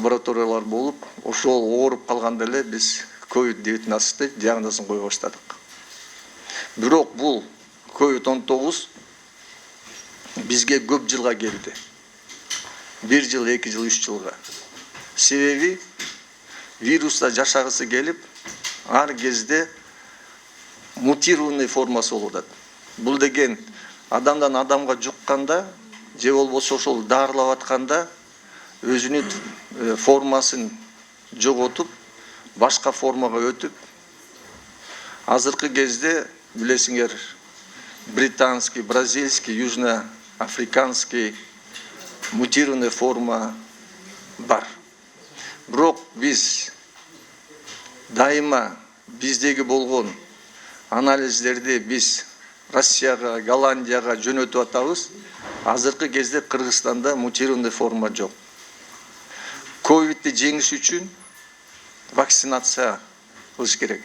лабораториялар болуп, ошол ооруп калганда эле биз COVID-19 диагнозун кое баштадык. Бирок бул COVID-19 бизге көп жылга келди. 1 жыл, 2 жыл, 3 жылга. Себеби вируста жашагысы келип, ар кезде мутированный формасы болуп атат. Бул деген адамдан адамга жукканда, же болбосо ошол дарылап атканда өзүнүн формасын жоготуп, башка формага өтүп, азыркы кезде билесиңер, британский, бразильский, южноафриканский мутированный форма бар. Бирок биз дайыма биздеги болгон анализдерди биз Россияга, Голландияга жөнөтүп атабыз. Азыркы кезде Кыргызстанда мутированный форма жок. Ковидти жеңиш үчүн вакцинация кылыш керек.